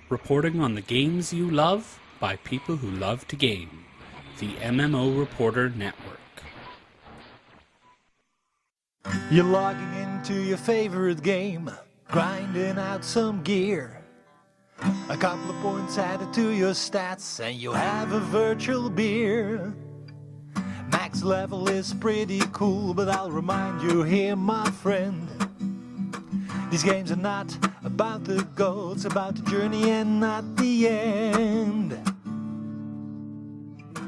reporting on the games you love by people who love to game. The MMO Reporter Network. You're logging into your favorite game, grinding out some gear. A couple of points added to your stats, and you have a virtual beer. Max level is pretty cool, but I'll remind you here, my friend. These games are not about the goal, it's about the journey and not the end.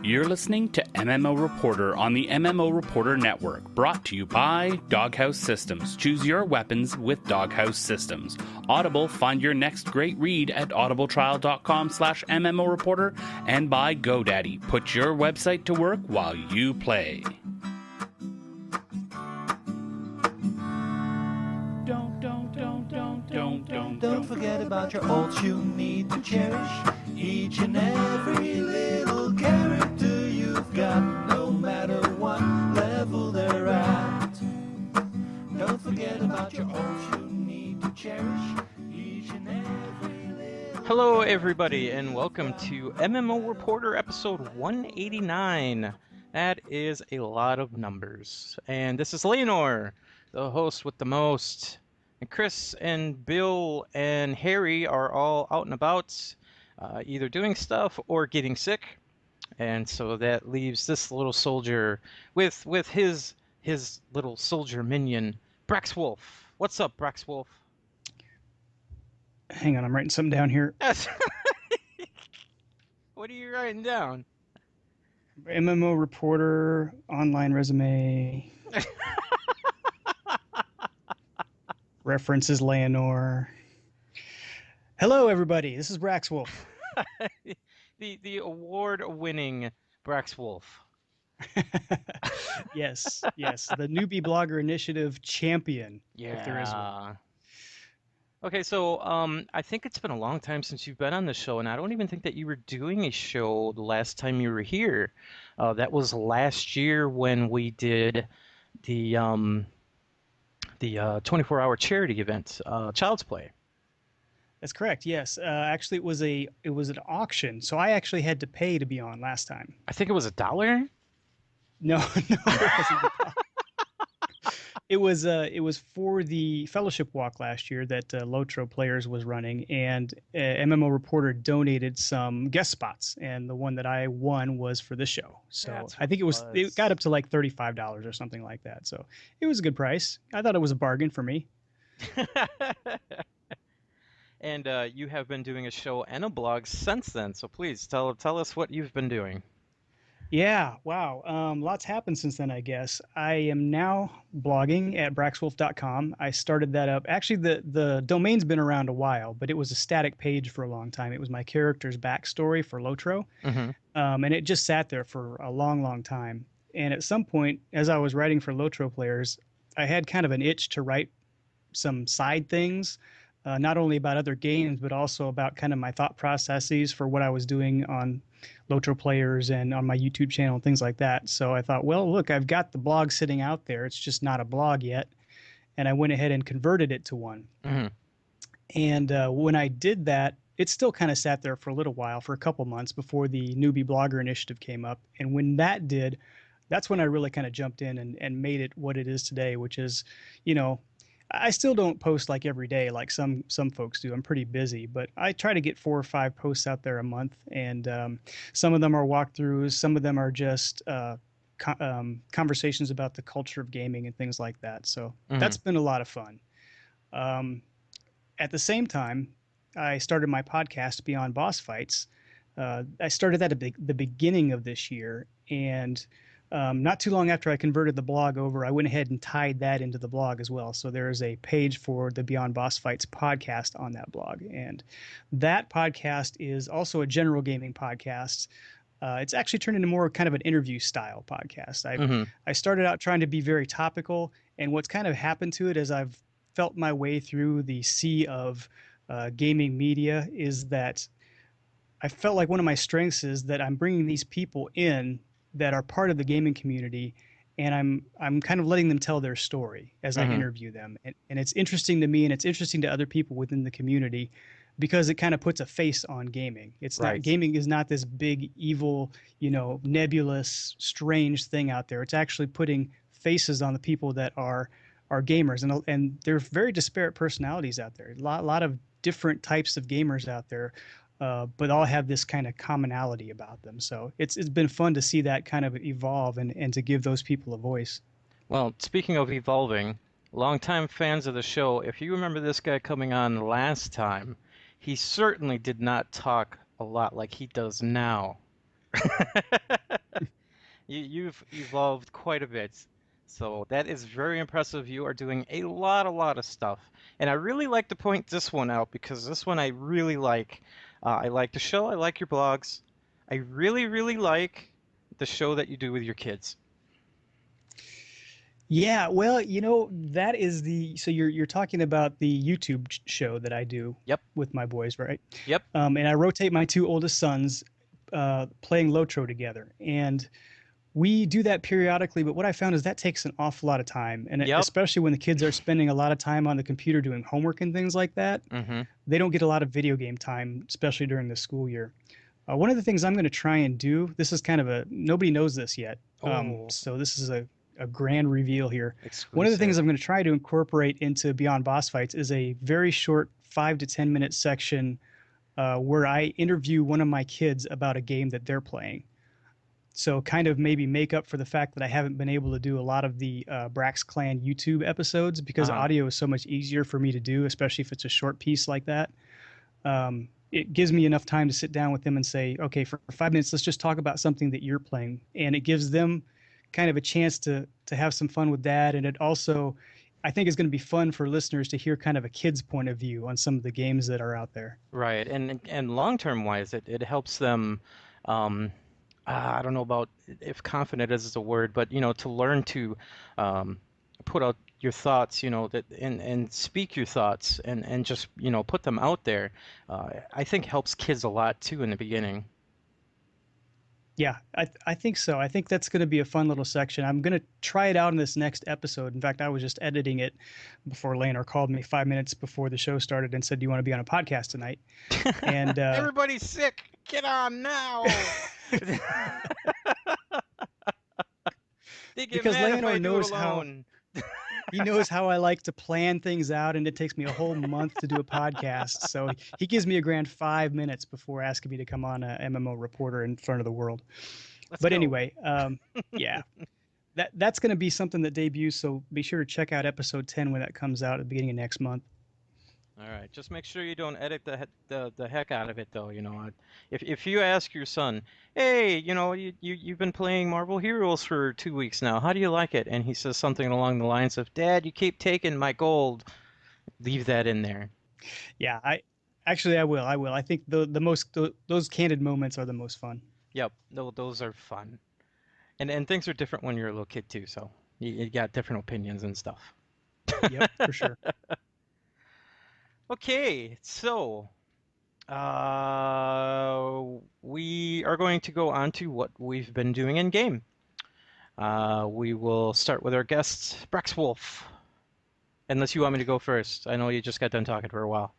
You're listening to MMO Reporter on the MMO Reporter Network, brought to you by Doghouse Systems. Choose your weapons with Doghouse Systems. Audible, find your next great read at audibletrial.com/MMO Reporter, and by GoDaddy. Put your website to work while you play. Don't forget about your ults you need to cherish. Each and every little character you've got, no matter what level they're at. Don't forget about your ults you need to cherish. Each and every little... Hello everybody and welcome to MMO Reporter episode 189. That is a lot of numbers. And this is Layanor, the host with the most. And Chris and Bill and Harry are all out and about, either doing stuff or getting sick. And so that leaves this little soldier with his little soldier minion, Braxwolf. What's up, Braxwolf? Hang on, I'm writing something down here. What are you writing down? MMO Reporter, online resume. References Layanor. Hello, everybody. This is Braxwolf. the award-winning Braxwolf. Yes. The Newbie Blogger Initiative champion, if there is one. Okay, so I think it's been a long time since you've been on the show, and I don't even think that you were doing a show the last time you were here. That was last year when we did the 24-hour charity event, Child's Play. That's correct. Yes. Actually, it was an auction, so I actually had to pay to be on last time. I think it was $1. No, it wasn't. It was for the Fellowship Walk last year that Lotro Players was running, and MMO Reporter donated some guest spots, and the one that I won was for this show. So I think it got up to like $35 or something like that. So it was a good price. I thought it was a bargain for me. And you have been doing a show and a blog since then. So please tell us what you've been doing. Yeah, wow. Lots happened since then, I guess. I am now blogging at braxwolf.com. I started that up. Actually, the domain's been around a while, but it was a static page for a long time. It was my character's backstory for Lotro, and it just sat there for a long, long time. And at some point, as I was writing for Lotro Players, I had kind of an itch to write some side things, not only about other games, but also about kind of my thought processes for what I was doing on Lotro Players and on my YouTube channel and things like that. So I thought, well, look, I've got the blog sitting out there. It's just not a blog yet. And I went ahead and converted it to one. And when I did that, it still kind of sat there for a little while, for a couple months before the Newbie Blogger Initiative came up. And when that did, that's when I really kind of jumped in and made it what it is today, which is, I still don't post like every day like some folks do. I'm pretty busy, but I try to get 4 or 5 posts out there a month, and some of them are walkthroughs, some of them are just conversations about the culture of gaming and things like that. So that's been a lot of fun. At the same time, I started my podcast, Beyond Boss Fights. I started that at the beginning of this year, and not too long after I converted the blog over, I went ahead and tied that into the blog as well. So there is a page for the Beyond Boss Fights podcast on that blog. And that podcast is also a general gaming podcast. It's actually turned into more kind of an interview style podcast. I started out trying to be very topical, and what's kind of happened to it as I've felt my way through the sea of gaming media is that I felt like one of my strengths is that I'm bringing these people in that are part of the gaming community, and I'm kind of letting them tell their story as I interview them. And it's interesting to me, and it's interesting to other people within the community because it kind of puts a face on gaming. It's not, Right. gaming is not this big, evil, nebulous, strange thing out there. It's actually putting faces on the people that are gamers, and there are very disparate personalities out there. A lot of different types of gamers out there, but all have this kind of commonality about them. So it's been fun to see that kind of evolve and to give those people a voice. Well, speaking of evolving, longtime fans of the show, if you remember this guy coming on last time, he certainly did not talk a lot like he does now. You've evolved quite a bit. So that is very impressive. You are doing a lot of stuff. And I really like to point this one out because this one I really like. I like the show. I like your blogs. I really like the show that you do with your kids. Yeah, well, that is so you're talking about the YouTube show that I do. Yep. With my boys, right? Yep. And I rotate my two oldest sons playing Lotro together. And we do that periodically, but what I found is that takes an awful lot of time. And Yep. especially when the kids are spending a lot of time on the computer doing homework and things like that, they don't get a lot of video game time, especially during the school year. One of the things I'm going to try and do, this is kind of nobody knows this yet. So this is a grand reveal here. Exclusive. One of the things I'm going to try to incorporate into Beyond Boss Fights is a very short 5 to 10 minute section where I interview one of my kids about a game that they're playing. So kind of maybe make up for the fact that I haven't been able to do a lot of the Brax Clan YouTube episodes because audio is so much easier for me to do, especially if it's a short piece like that. It gives me enough time to sit down with them and say, okay, for 5 minutes, let's just talk about something that you're playing. And it gives them kind of a chance to have some fun with that. And it also, I think, is going to be fun for listeners to hear kind of a kid's point of view on some of the games that are out there. Right. And long-term wise, it helps them, I don't know about if confident is a word, but, to learn to put out your thoughts, and speak your thoughts and just, put them out there, I think helps kids a lot too in the beginning. Yeah, I think so. I think that's going to be a fun little section. I'm going to try it out in this next episode. In fact, I was just editing it before Layanor called me 5 minutes before the show started and said, "Do you want to be on a podcast tonight?" And everybody's sick. Get on now. They get because mad if I Layanor do knows it alone. he knows how I like to plan things out, and it takes me a whole month to do a podcast. So he gives me a grand 5 minutes before asking me to come on a MMO reporter in front of the world. Let's But go. anyway, yeah, that's going to be something that debuts. So be sure to check out episode 10 when that comes out at the beginning of next month. All right, just make sure you don't edit the heck out of it, though. If you ask your son, hey, you've been playing Marvel Heroes for 2 weeks now. How do you like it? And he says something along the lines of, Dad, you keep taking my gold. Leave that in there. Yeah, I will. I think those candid moments are the most fun. Yep, those are fun, and things are different when you're a little kid too. So you got different opinions and stuff. Yep, for sure. Okay, so we are going to go on to what we've been doing in game. We will start with our guest, Braxwolf. Unless you want me to go first. I know you just got done talking for a while.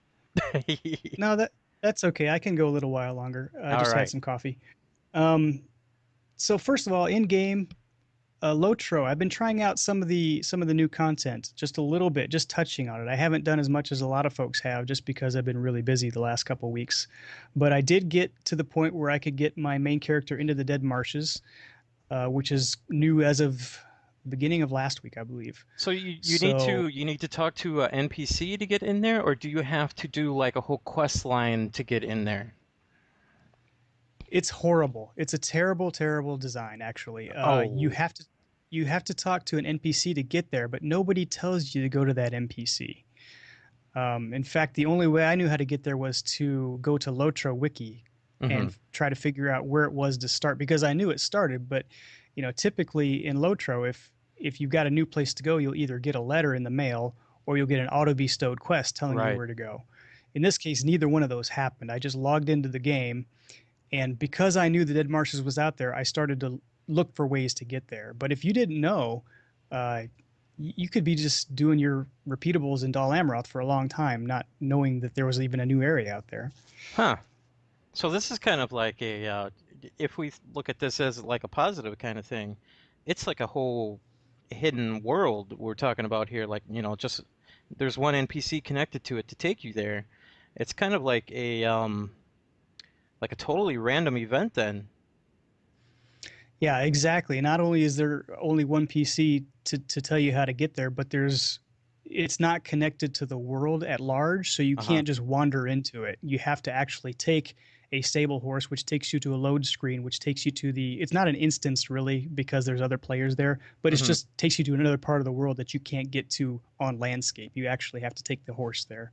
No, that's okay. I can go a little while longer. I just right. had some coffee. So first of all, in game, Lotro. I've been trying out some of the new content, just a little bit, just touching on it. I haven't done as much as a lot of folks have, just because I've been really busy the last couple of weeks. But I did get to the point where I could get my main character into the Dead Marshes, which is new as of the beginning of last week, I believe. So you need to talk to an NPC to get in there, or do you have to do like a whole quest line to get in there? It's horrible. It's a terrible, terrible design, actually. You have to talk to an NPC to get there, but nobody tells you to go to that NPC. In fact, the only way I knew how to get there was to go to Lotro Wiki and try to figure out where it was to start, because I knew it started. But typically in Lotro, if you've got a new place to go, you'll either get a letter in the mail or you'll get an auto-bestowed quest telling you where to go. In this case, neither one of those happened. I just logged into the game. And because I knew the Dead Marshes was out there, I started to look for ways to get there. But if you didn't know, you could be just doing your repeatables in Dol Amroth for a long time, not knowing that there was even a new area out there. Huh. So this is kind of like if we look at this as like a positive kind of thing, it's like a whole hidden world we're talking about here. Like, just there's one NPC connected to it to take you there. It's kind of like a totally random event then. Yeah, exactly. Not only is there only one PC to tell you how to get there, but it's not connected to the world at large, so you can't just wander into it. You have to actually take a stable horse, which takes you to a load screen, which takes you to it's not an instance really because there's other players there, but it's just takes you to another part of the world that you can't get to on landscape. You actually have to take the horse there.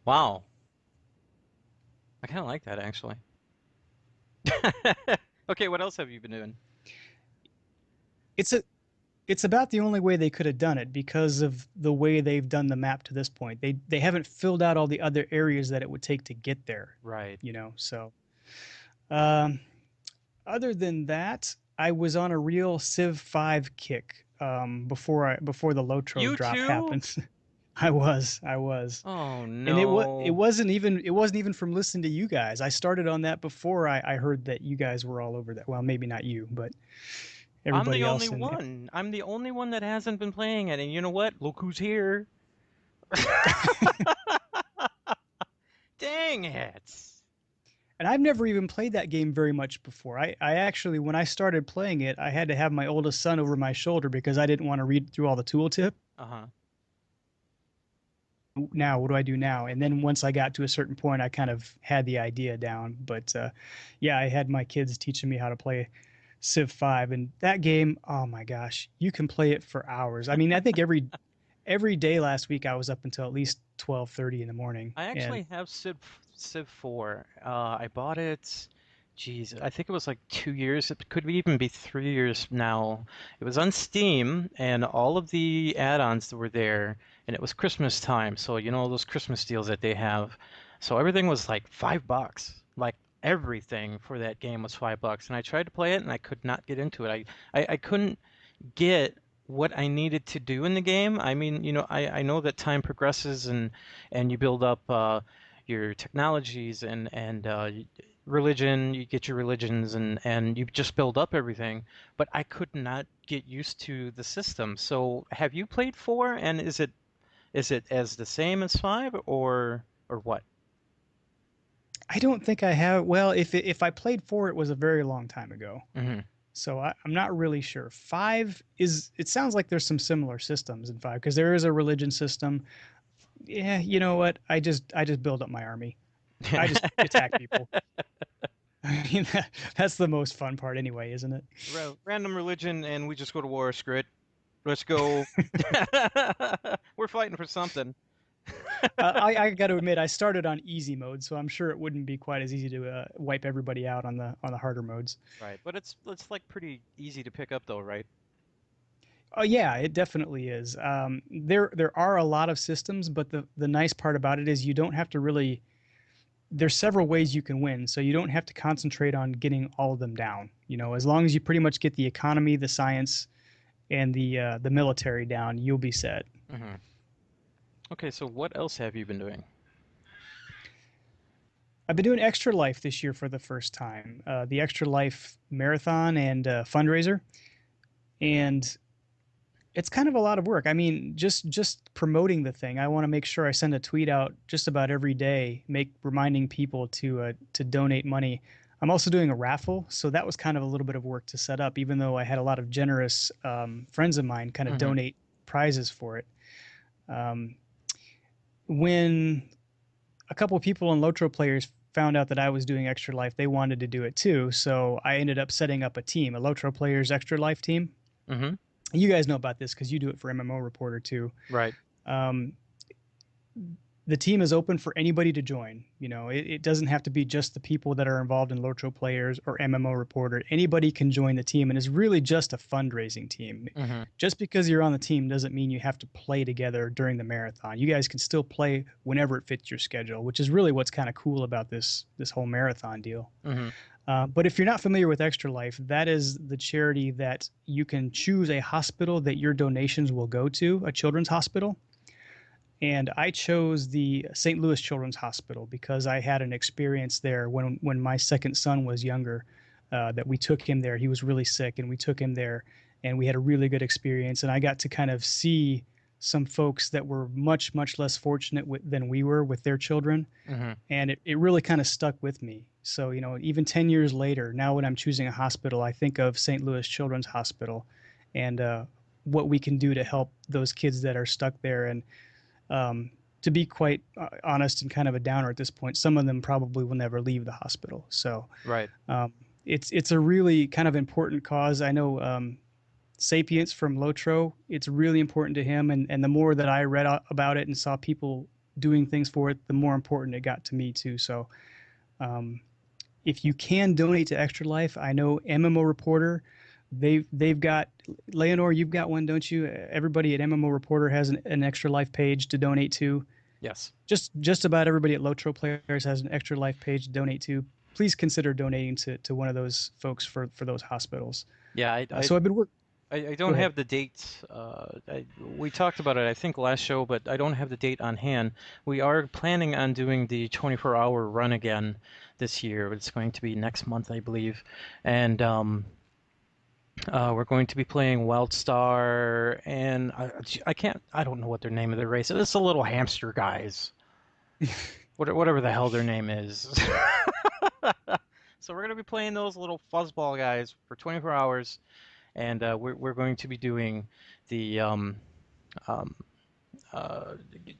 Wow. I kind of like that actually. Okay, what else have you been doing? It's about the only way they could have done it because of the way they've done the map to this point. They haven't filled out all the other areas that it would take to get there. Right. So other than that, I was on a real Civ 5 kick before the Lotro drop happened. I was. Oh no. And it wasn't even from listening to you guys. I started on that before I heard that you guys were all over that. Well, maybe not you, but everybody else. I'm the only one. I'm the only one that hasn't been playing it. And you know what? Look who's here. Dang it. And I've never even played that game very much before. I actually, when I started playing it, I had to have my oldest son over my shoulder because I didn't want to read through all the tooltip. Now, what do I do now? And then once I got to a certain point, I kind of had the idea down. But yeah, I had my kids teaching me how to play Civ 5. And that game, oh my gosh, you can play it for hours. I mean, I think every day last week I was up until at least 12:30 in the morning. I actually have Civ 4. I bought it, geez, I think it was like 2 years. It could even be 3 years now. It was on Steam, and all of the add-ons that were there, and it was Christmas time, so those Christmas deals that they have. So everything was like $5. Like everything for that game was $5. And I tried to play it, and I could not get into it. I couldn't get what I needed to do in the game. I mean, I know that time progresses and you build up your technologies and religion, you get your religions and you just build up everything. But I could not get used to the system. So have you played 4, and is it as the same as 5 or what? I don't think I have. Well, if I played 4, it was a very long time ago. So I'm not really sure. 5 it sounds like there's some similar systems in 5 because there is a religion system. Yeah, you know what? I just build up my army. I just attack people. I mean, that's the most fun part anyway, isn't it? Random religion, and we just go to war. Screw it. Let's go. We're fighting for something. I got to admit, I started on easy mode, so I'm sure it wouldn't be quite as easy to wipe everybody out on the harder modes. Right, but it's like pretty easy to pick up, though, right? Oh yeah, it definitely is. There are a lot of systems, but the nice part about it is you don't have to really. There's several ways you can win, so you don't have to concentrate on getting all of them down. As long as you pretty much get the economy, the science, and the military down, you'll be set. Okay, so what else have you been doing? I've been doing Extra Life this year for the first time. The Extra Life marathon and fundraiser, and it's kind of a lot of work. I mean, just promoting the thing. I want to make sure I send a tweet out just about every day, reminding people to donate money. I'm also doing a raffle, so that was kind of a little bit of work to set up, even though I had a lot of generous friends of mine kind of donate prizes for it. When a couple of people in Lotro players found out that I was doing Extra Life, they wanted to do it too, so I ended up setting up a team, a Lotro players Extra Life team. You guys know about this because you do it for MMO Reporter too. Right. the team is open for anybody to join. You know, it doesn't have to be just the people that are involved in Lotro players or MMO reporter. Anybody can join the team, and it's really just a fundraising team. Mm-hmm. Just because you're on the team doesn't mean you have to play together during the marathon. You guys can still play whenever it fits your schedule, which is really what's kind of cool about this whole marathon deal. Mm-hmm. But if you're not familiar with Extra Life, that is the charity that you can choose a hospital that your donations will go to, a children's hospital. And I chose the St. Louis Children's Hospital because I had an experience there when my second son was younger, that we took him there. He was really sick, and we took him there, and we had a really good experience. And I got to kind of see some folks that were much, much less fortunate than we were with their children. Mm-hmm. And it really kind of stuck with me. So, you know, even 10 years later, now when I'm choosing a hospital, I think of St. Louis Children's Hospital and what we can do to help those kids that are stuck there. And to be quite honest and kind of a downer at this point, some of them probably will never leave the hospital. So Right. It's a really kind of important cause. I know Sapience from Lotro, it's really important to him. And the more that I read about it and saw people doing things for it, the more important it got to me too. So if you can donate to Extra Life, I know MMO Reporter, they've got, Layanor, you've got one, don't you? Everybody at MMO Reporter has an Extra Life page to donate to. Yes. Just about everybody at Lotro Players has an Extra Life page to donate to. Please consider donating to one of those folks for those hospitals. Yeah, So I've been working. I don't have the dates. We talked about it, I think, last show, but I don't have the date on hand. We are planning on doing the 24-hour run again this year. It's going to be next month, I believe. And we're going to be playing Wildstar, and I don't know what their name of their race is. It's the little hamster guys. Whatever the hell their name is. So we're going to be playing those little fuzzball guys for 24 hours. And we're going to be doing the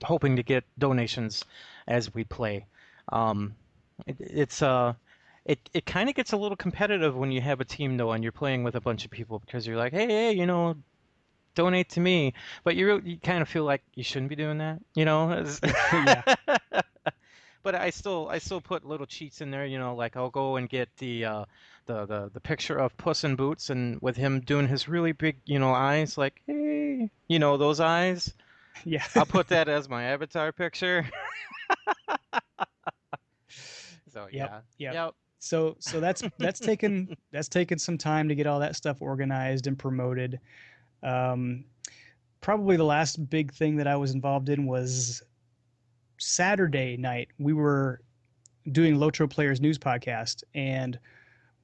hoping to get donations as we play. It kind of gets a little competitive when you have a team though, and you're playing with a bunch of people because you're like, hey, you know, donate to me, but you kind of feel like you shouldn't be doing that, you know. Yeah. But I still put little cheats in there, you know, like I'll go and get the picture of Puss in Boots, and with him doing his really big, you know, eyes, like, hey, you know, those eyes. Yeah. I'll put that as my avatar picture. So Yep. Yep. So that's taken some time to get all that stuff organized and promoted. Probably the last big thing that I was involved in was Saturday night. We were doing Lotro Players News podcast, and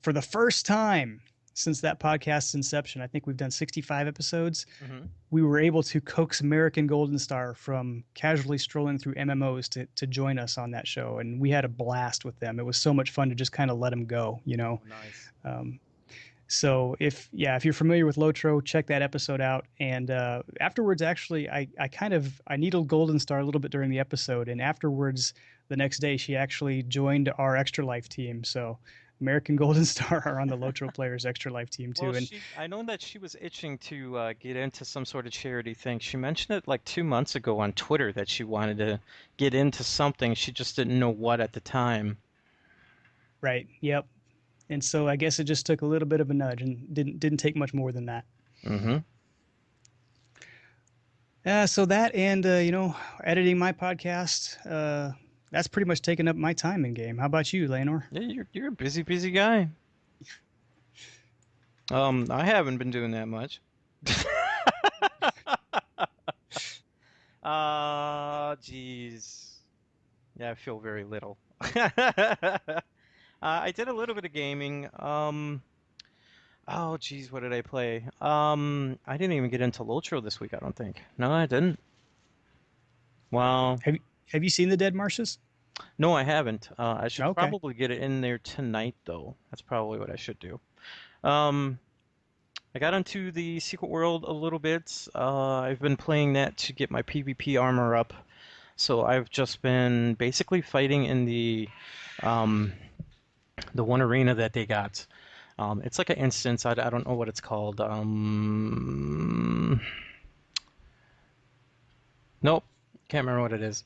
for the first time since that podcast's inception, I think we've done 65 episodes. Mm-hmm. We were able to coax American Golden Star from casually strolling through MMOs to join us on that show, and we had a blast with them. It was so much fun to just kind of let them go, you know. Nice. So if you're familiar with Lotro, check that episode out. And afterwards, actually, I needled Golden Star a little bit during the episode, and afterwards, the next day, she actually joined our Extra Life team. So American Golden Star are on the Lotro Players Extra Life team too. Well, And I know that she was itching to get into some sort of charity thing. She mentioned it like 2 months ago on Twitter that she wanted to get into something. She just didn't know what at the time. right, yep. And so I guess it just took a little bit of a nudge, and didn't take much more than that. Mm-hmm. So that and editing my podcast, that's pretty much taken up my time in game. How about you, Layanor? Yeah, you're a busy guy. I haven't been doing that much. Geez. Yeah, I feel very little. I did a little bit of gaming. Oh, geez, what did I play? I didn't even get into Lotro this week, I don't think. No, I didn't. Well, Have you seen the Dead Marshes? no, I haven't. I should Okay. probably get it in there tonight, though. That's probably what I should do. I got into the Secret World a little bit. I've been playing that to get my PvP armor up. So I've just been basically fighting in the one arena that they got. It's like an instance. I don't know what it's called. Nope. Can't remember what it is.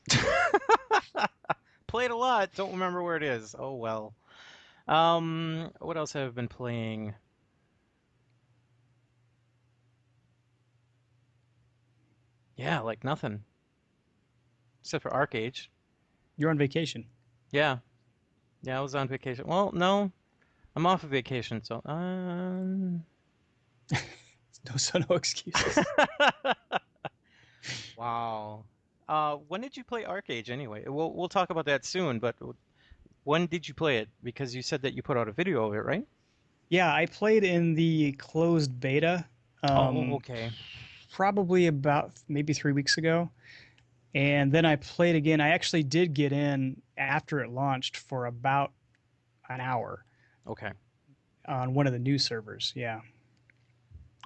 played a lot. Don't remember where it is. Oh well. What else have I been playing? Yeah, like nothing. Except for Archeage. You're on vacation. Yeah. Yeah, I was on vacation. Well, no. I'm off of vacation, so No excuses. Wow. When did you play Archeage anyway? We'll talk about that soon, but when did you play it? Because you said that you put out a video of it, right? Yeah, I played in the closed beta. Oh, okay. Probably about maybe 3 weeks ago. And then I played again. I actually did get in after it launched for about an hour Okay. on one of the new servers. Yeah.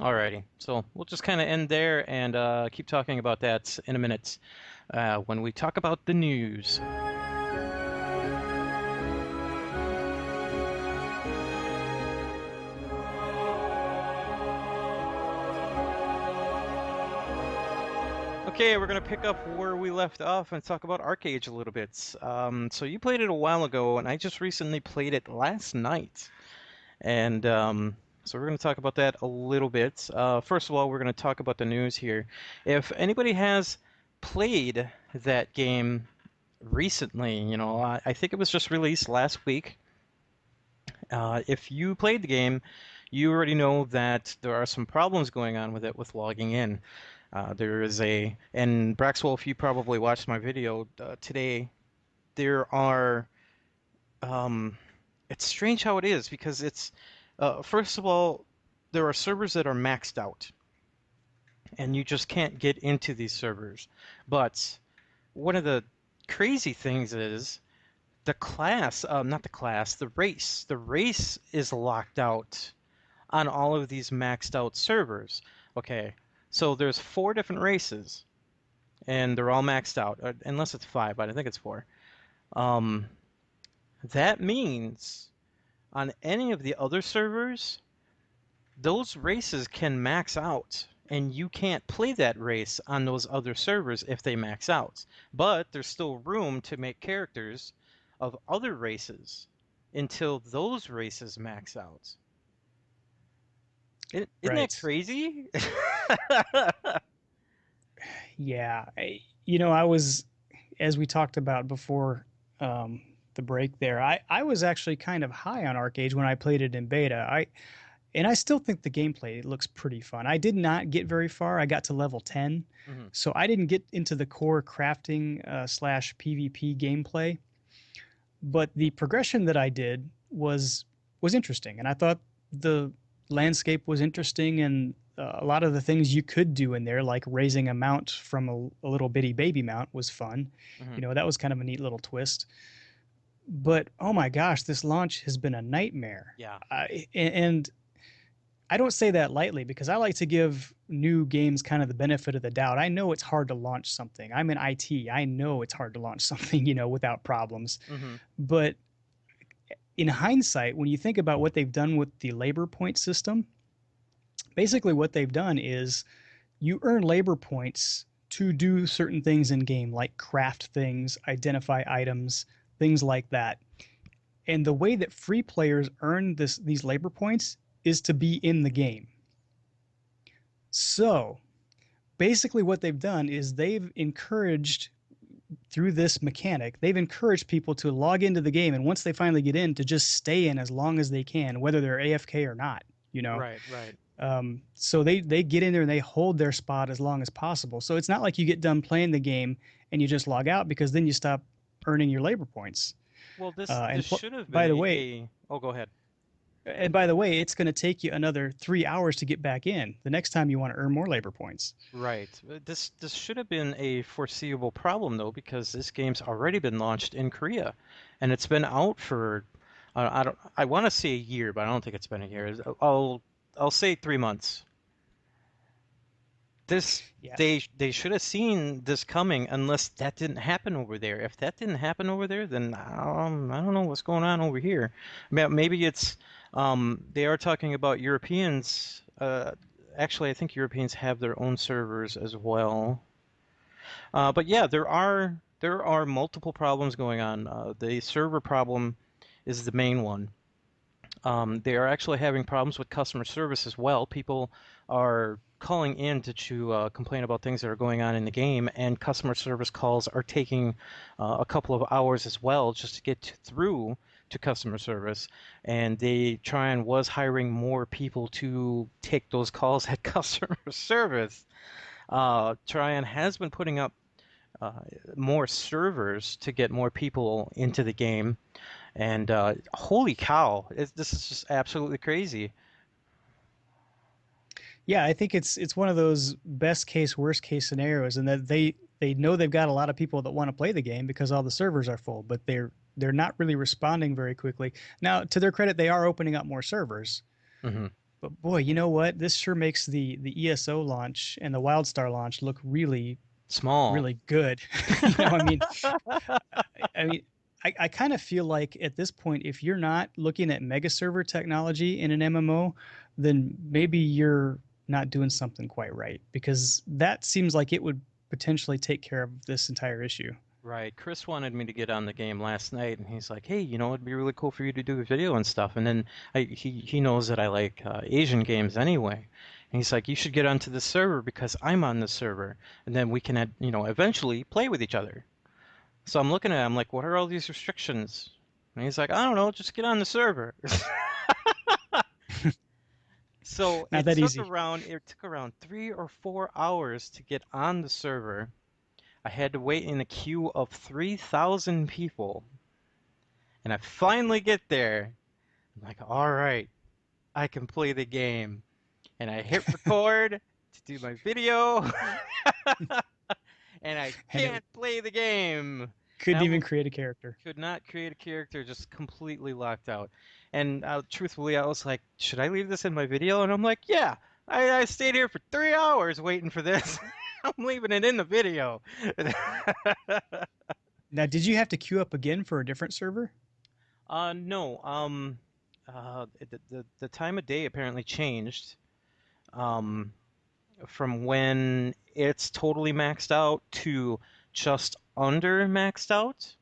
Alrighty. So we'll just kind of end there and keep talking about that in a minute when we talk about the news. Okay, we're going to pick up where we left off and talk about Archeage a little bit. So you played it a while ago, and I just recently played it last night. And so we're going to talk about that a little bit. First of all, we're going to talk about the news here. If anybody has played that game recently, you know, I think it was just released last week. If you played the game, you already know that there are some problems going on with it with logging in. There is and Braxwolf, you probably watched my video today. There are, it's strange how it is because it's, first of all, there are servers that are maxed out, and you just can't get into these servers. But one of the crazy things is the class, not the class, the race. The race is locked out on all of these maxed out servers. Okay. So there's 4 different races, and they're all maxed out, unless it's 5, but I think it's 4. That means on any of the other servers, those races can max out, and you can't play that race on those other servers if they max out. But there's still room to make characters of other races until those races max out. Isn't that crazy? Yeah. I was, as we talked about before the break there, I was actually kind of high on Archeage when I played it in beta. I still think the gameplay looks pretty fun. I did not get very far. I got to level 10, so I didn't get into the core crafting / PvP gameplay. But the progression that I did was interesting, and I thought the landscape was interesting, and a lot of the things you could do in there, like raising a mount from a little bitty baby mount, was fun. That was kind of a neat little twist. But oh my gosh, this launch has been a nightmare. Yeah. And I don't say that lightly because I like to give new games kind of the benefit of the doubt. I know it's hard to launch something. I'm in IT. I know it's hard to launch something, without problems. But in hindsight, when you think about what they've done with the labor point system, basically what they've done is you earn labor points to do certain things in game, like craft things, identify items, things like that. And the way that free players earn these labor points is to be in the game. So basically what they've done is they've encouraged, through this mechanic, they've encouraged people to log into the game, and once they finally get in, to just stay in as long as they can, whether they're AFK or not. Right. So they get in there and they hold their spot as long as possible. So it's not like you get done playing the game and you just log out, because then you stop earning your labor points. Well, this should have been. By the way, oh, go ahead. And by the way, it's going to take you another 3 hours to get back in the next time you want to earn more labor points. Right. This should have been a foreseeable problem, though, because this game's already been launched in Korea, and it's been out for I want to say a year, but I don't think it's been a year. I'll say 3 months. They should have seen this coming, unless that didn't happen over there. If that didn't happen over there, then I don't know what's going on over here. Maybe it's they are talking about Europeans. Actually, I think Europeans have their own servers as well. But yeah, there are there are multiple problems going on. The server problem is the main one. They are actually having problems with customer service as well. People are calling in to complain about things that are going on in the game, and customer service calls are taking a couple of hours as well just to get through to customer service. And Trion was hiring more people to take those calls at customer service. Trion has been putting up more servers to get more people into the game. And holy cow, this is just absolutely crazy. Yeah, I think it's one of those best case, worst case scenarios, and that they know they've got a lot of people that want to play the game because all the servers are full, but they're not really responding very quickly. Now, to their credit, they are opening up more servers. Mm-hmm. But boy, you know what? This sure makes the ESO launch and the WildStar launch look really Small, really good. You know, I mean, I kind of feel like at this point, if you're not looking at mega server technology in an MMO, then maybe you're not doing something quite right, because that seems like it would potentially take care of this entire issue. Right. Chris wanted me to get on the game last night, and he's like, "Hey, it'd be really cool for you to do a video and stuff." And then he knows that I like Asian games anyway. And he's like, "You should get onto the server because I'm on the server, and then we can, eventually play with each other." So I'm looking at him like, "What are all these restrictions?" And he's like, "I don't know, just get on the server." So Not that easy. It took around 3 or 4 hours to get on the server. I had to wait in a queue of 3,000 people. And I finally get there. I'm like, all right, I can play the game. And I hit record to do my video. And I can't play the game. Couldn't even create a character. Could not create a character, just completely locked out. And truthfully, I was like, should I leave this in my video? And I'm like, yeah, I stayed here for 3 hours waiting for this. I'm leaving it in the video. Now, did you have to queue up again for a different server? No. The time of day apparently changed from when it's totally maxed out to just under maxed out.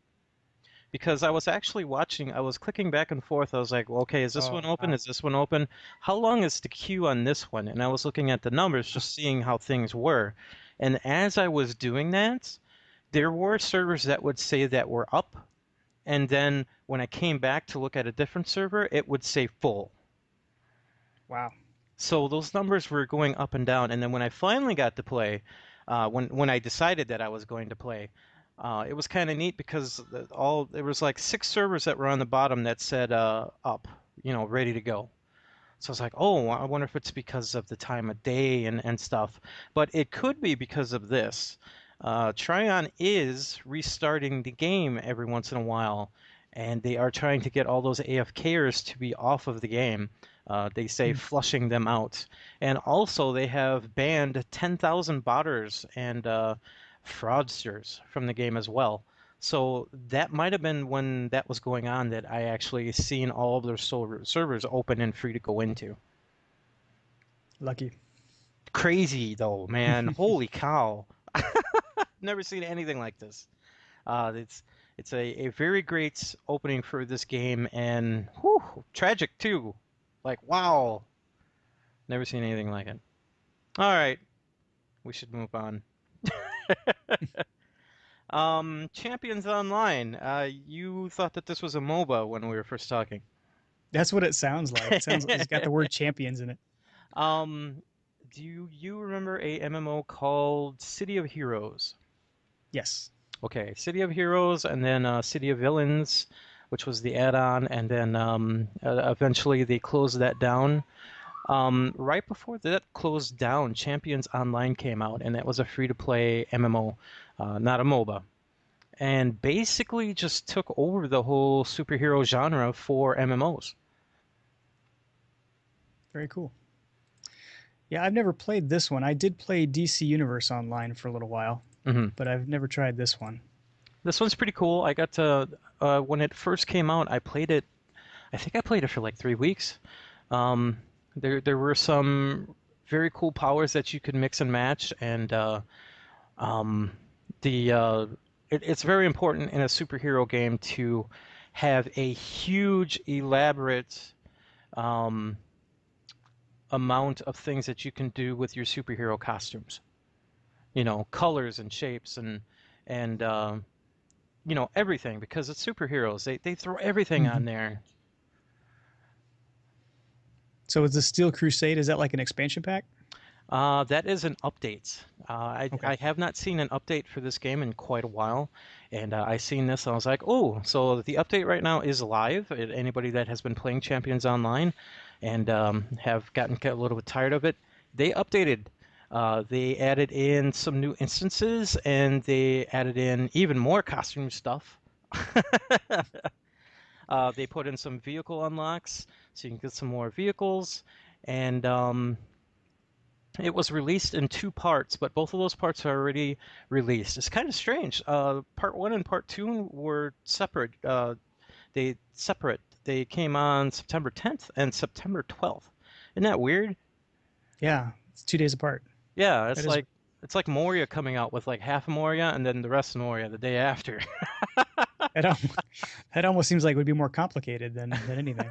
Because I was actually watching, I was clicking back and forth. I was like, well, okay, is this one open? Is this one open? How long is the queue on this one? And I was looking at the numbers, just seeing how things were. And as I was doing that, there were servers that would say that were up. And then when I came back to look at a different server, it would say full. Wow. So those numbers were going up and down. And then when I finally got to play, when I decided that I was going to play, it was kind of neat because there was like 6 servers that were on the bottom that said up, ready to go. So I was like, oh, I wonder if it's because of the time of day and stuff. But it could be because of this. Trion is restarting the game every once in a while, and they are trying to get all those AFKers to be off of the game. They say flushing them out. And also they have banned 10,000 botters and fraudsters from the game as well. So that might have been when that was going on that I actually seen all of their servers open and free to go into. Lucky. Crazy though, man. Holy cow. Never seen anything like this. It's a very great opening for this game, and whew, tragic too. Like, wow. Never seen anything like it. All right. We should move on. Champions Online. You thought that this was a MOBA when we were first talking. That's what it sounds like. It sounds like it's got the word champions in it. Do you remember a MMO called City of Heroes? Yes. Okay, City of Heroes, and then City of Villains, which was the add-on, and then eventually they closed that down. Right before that closed down, Champions Online came out, and that was a free-to-play MMO, not a MOBA. And basically just took over the whole superhero genre for MMOs. Very cool. Yeah, I've never played this one. I did play DC Universe Online for a little while, but I've never tried this one. This one's pretty cool. I got to, when it first came out, I played it, I think I played it for like 3 weeks. There were some very cool powers that you could mix and match, and it's very important in a superhero game to have a huge, elaborate amount of things that you can do with your superhero costumes. You know, colors and shapes and you know, everything, because it's superheroes. They throw everything on there. So is the Steel Crusade, is that like an expansion pack? That is an update. I Okay. have not seen an update for this game in quite a while, and I seen this and I was like, oh, so the update right now is live. Anybody that has been playing Champions Online and have gotten a little bit tired of it, they updated. They added in some new instances and they added in even more costume stuff. They put in some vehicle unlocks so you can get some more vehicles, and it was released in 2 parts, but both of those parts are already released. It's kind of strange. Part 1 and Part 2 were separate. They came on September 10th and September 12th. Isn't that weird? Yeah, it's 2 days apart. Yeah, That it's like Moria coming out with like half of Moria and then the rest of Moria the day after. That almost seems like it would be more complicated than anything.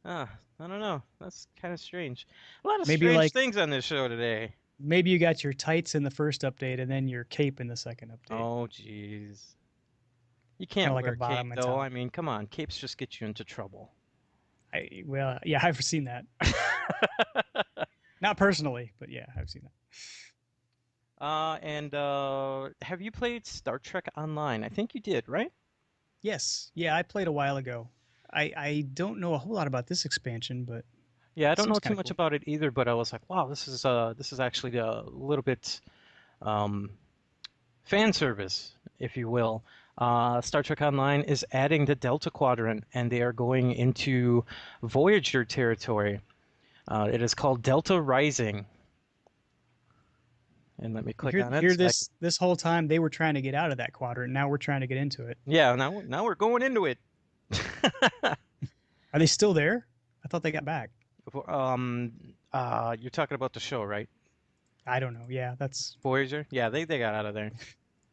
I don't know. That's kind of strange. A lot of Maybe strange like things on this show today. maybe you got your tights in the first update and then your cape in the second update. Oh, jeez. You can't Kinda like wear a a bottom cape, and though. top. I mean, come on. Capes just get you into trouble. Well, yeah, I've seen that. Not personally, but yeah, I've seen that. And have you played Star Trek Online? I think you did, right? Yes, yeah, I played a while ago. I don't know a whole lot about this expansion, but Yeah, I don't know seems too kind of much cool. about it either, but I was like, wow, this is actually a little bit um, fan service, if you will. Star Trek Online is adding the Delta Quadrant, and they are going into Voyager territory. It is called Delta Rising. And let me click on it. Here this whole time they were trying to get out of that quadrant. Now we're trying to get into it. Yeah, now we're going into it. Are they still there? I thought they got back. You're talking about the show, right? I don't know. Yeah, that's Voyager? Yeah, they got out of there.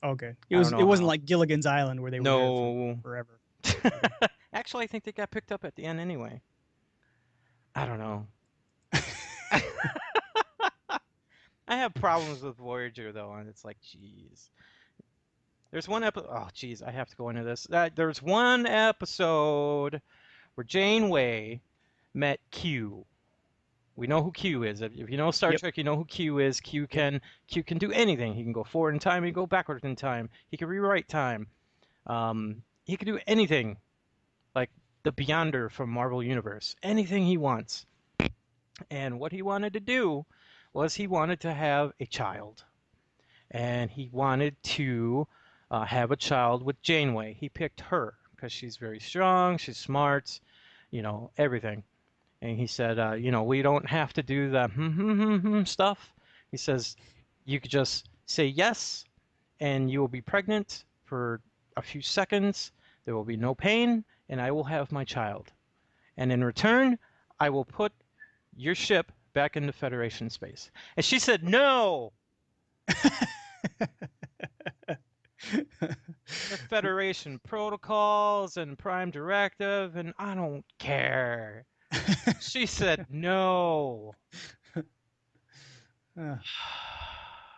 okay. I don't know It wasn't how. like Gilligan's Island where they were there No. for forever. Actually, I think they got picked up at the end anyway. I don't know. I have problems with Voyager though, and it's like, jeez. There's one episode. Oh, jeez, I have to go into this. There's one episode where Janeway met Q. We know who Q is. If you know Star Yep. Trek, you know who Q is. Q can do anything. He can go forward in time. He can go backward in time. He can rewrite time. He can do anything, like the Beyonder from Marvel Universe. Anything he wants. And what he wanted to do was he wanted to have a child, and he wanted to have a child with Janeway. He picked her because she's very strong. She's smart. You know everything. And he said, you know, we don't have to do the stuff. He says, you could just say yes, and you will be pregnant for a few seconds. There will be no pain, and I will have my child. And in return, I will put your ship back into Federation space. And she said, no! The Federation protocols and Prime Directive, and I don't care. She said no.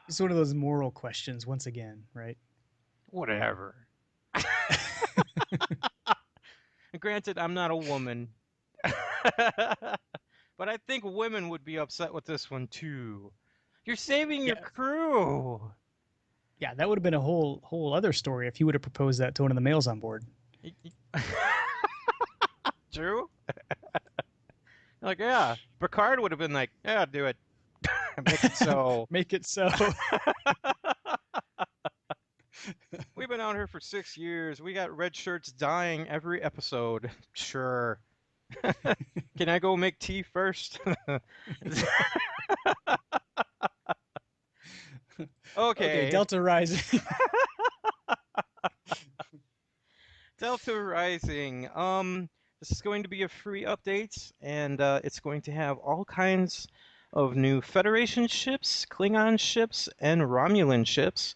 It's one of those moral questions once again, right? Whatever. Granted, I'm not a woman. But I think women would be upset with this one too. You're saving your crew. Yeah, that would have been a whole other story if he would have proposed that to one of the males on board. True? Like, yeah. Picard would have been like, yeah, do it. Make it so. Make it so. We've been out here for 6 years. We got red shirts dying every episode. Sure. Can I go make tea first? Okay. Delta Rising. Delta Rising. This is going to be a free update, and it's going to have all kinds of new Federation ships, Klingon ships, and Romulan ships.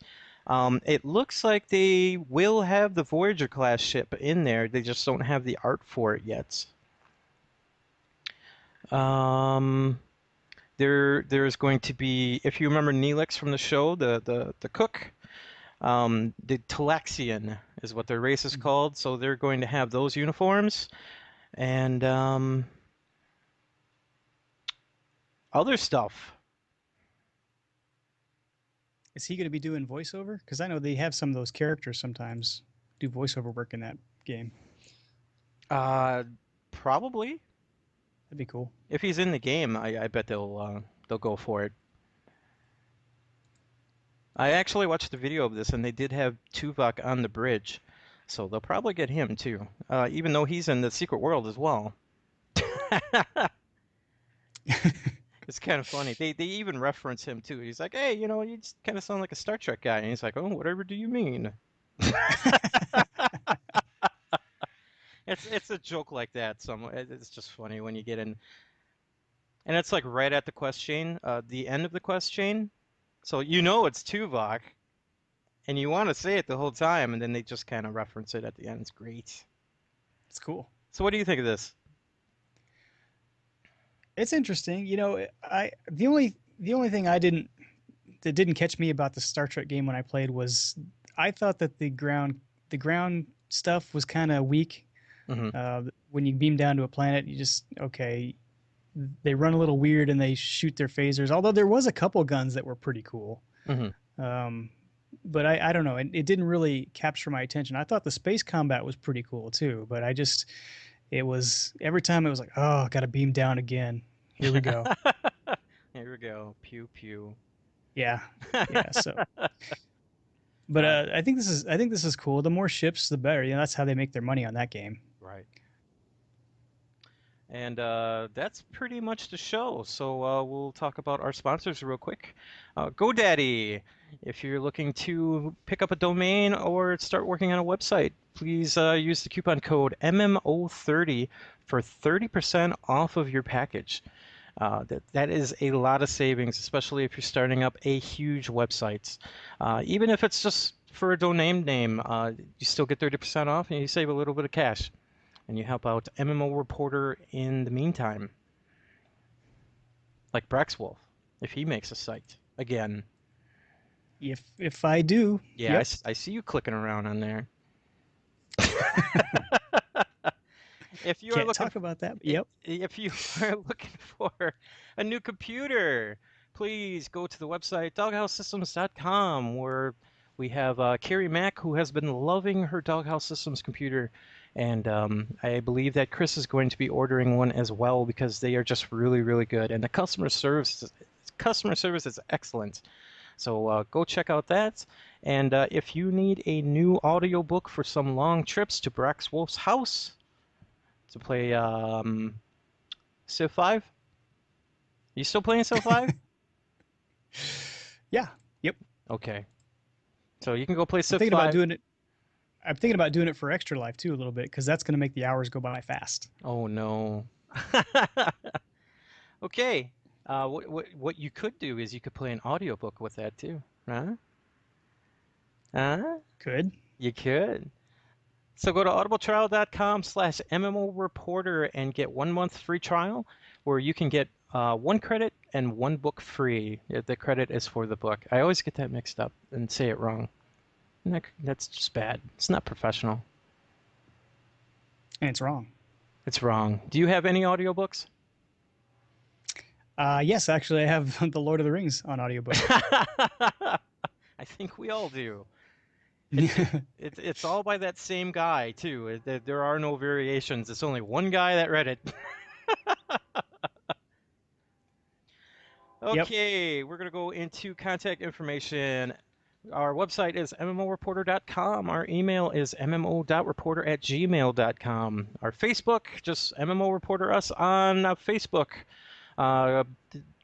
It looks like they will have the Voyager class ship in there. They just don't have the art for it yet. There's going to be, if you remember Neelix from the show, the cook, the Talaxian is what their race is called. So they're going to have those uniforms, and other stuff. Is he going to be doing voiceover? Because I know they have some of those characters sometimes do voiceover work in that game. Probably. That'd be cool. If he's in the game, I bet they'll go for it. I actually watched the video of this, and they did have Tuvok on the bridge, so they'll probably get him too, even though he's in the secret world as well. It's kind of funny. They even reference him too. He's like, "Hey, you just kind of sound like a Star Trek guy," and he's like, "Oh, whatever do you mean?" It's a joke like that. It's just funny when you get in, and it's like right at the quest chain, the end of the quest chain. So it's Tuvok, and you want to say it the whole time, and then they just kind of reference it at the end. It's great. It's cool. So what do you think of this? It's interesting. The only thing that didn't catch me about the Star Trek game when I played was I thought that the ground stuff was kind of weak. Mm-hmm. When you beam down to a planet, they run a little weird and they shoot their phasers. Although there was a couple guns that were pretty cool. Mm-hmm. But I don't know. It didn't really capture my attention. I thought the space combat was pretty cool too. But it was every time it was like, oh, got to beam down again. Here we go. Here we go. Pew pew. Yeah. So, but I think this is cool. The more ships, the better. That's how they make their money on that game. Right. And that's pretty much the show. So we'll talk about our sponsors real quick. GoDaddy. If you're looking to pick up a domain or start working on a website, please use the coupon code MMO30 for 30% off of your package. That is a lot of savings, especially if you're starting up a huge website. Even if it's just for a domain name, you still get 30% off and you save a little bit of cash. And you help out MMO Reporter in the meantime. Like Braxwolf, if he makes a site again. If I do. Yeah, yep. I see you clicking around on there. If you Can't are talk about that. Yep. If you are looking for a new computer, please go to the website doghousesystems.com, where we have Carrie Mack, who has been loving her Doghouse Systems computer, and I believe that Chris is going to be ordering one as well because they are just really, really good, and the customer service is excellent. So go check out that. And if you need a new audiobook for some long trips to Braxwolf's house to play Civ 5, you still playing Civ 5? Yeah. Yep. Okay. So you can go play Civ 5. I'm thinking about doing it for Extra Life too a little bit, because that's going to make the hours go by fast. Oh no. Okay. What you could do is you could play an audiobook with that too, huh? Huh? Could. You could. So go to audibletrial.com/MMO Reporter and get 1 month free trial, where you can get 1 credit and 1 book free. The credit is for the book. I always get that mixed up and say it wrong. That's just bad. It's not professional. And it's wrong. It's wrong. Do you have any audiobooks? Yes, actually, I have The Lord of the Rings on audiobook. I think we all do. It's all by that same guy, too. There are no variations. It's only one guy that read it. Okay, We're going to go into contact information. Our website is MMOreporter.com. Our email is mmo.reporter@gmail.com. Our Facebook, just MMO Reporter Us on Facebook.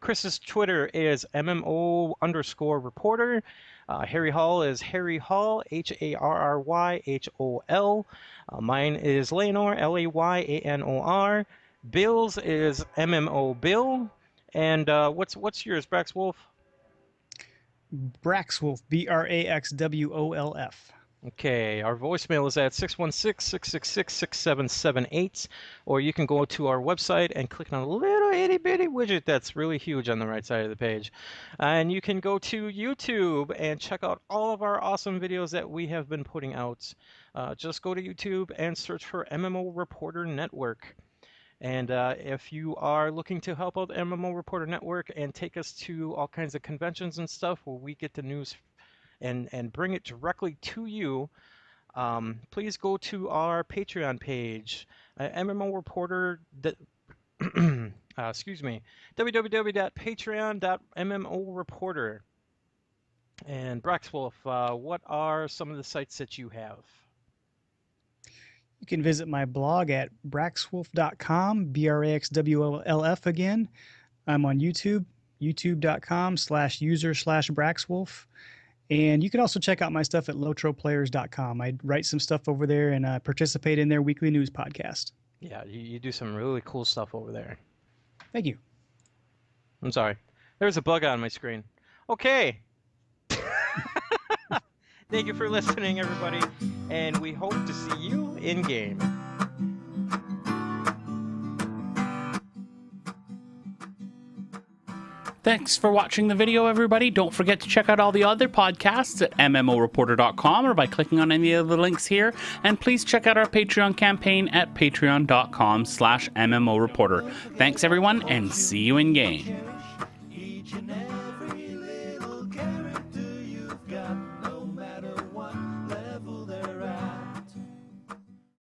Chris's Twitter is MMO_reporter. Harry Hall is Harry Hall, HARRYHOL. Mine is Layanor, LAYANOR. Bill's is MMO Bill. And what's yours, Braxwolf? Braxwolf, Braxwolf. Okay, our voicemail is at 616-666-6778, or you can go to our website and click on a little itty-bitty widget that's really huge on the right side of the page. And you can go to YouTube and check out all of our awesome videos that we have been putting out. Just go to YouTube and search for MMO Reporter Network. And if you are looking to help out the MMO Reporter Network and take us to all kinds of conventions and stuff where we get the news and bring it directly to you, please go to our Patreon page, MMO Reporter, excuse me, www.patreon.mmoreporter. And Braxwolf, what are some of the sites that you have? You can visit my blog at braxwolf.com, Braxwolf again. I'm on YouTube, youtube.com/user/Braxwolf. And you can also check out my stuff at lotroplayers.com. I write some stuff over there and participate in their weekly news podcast. Yeah, you do some really cool stuff over there. Thank you. I'm sorry. There's a bug on my screen. Okay. Thank you for listening, everybody, and we hope to see you in-game. Thanks for watching the video, everybody. Don't forget to check out all the other podcasts at MMOreporter.com or by clicking on any of the links here. And please check out our Patreon campaign at patreon.com/MMOreporter. Thanks, everyone, and see you in game. Each and every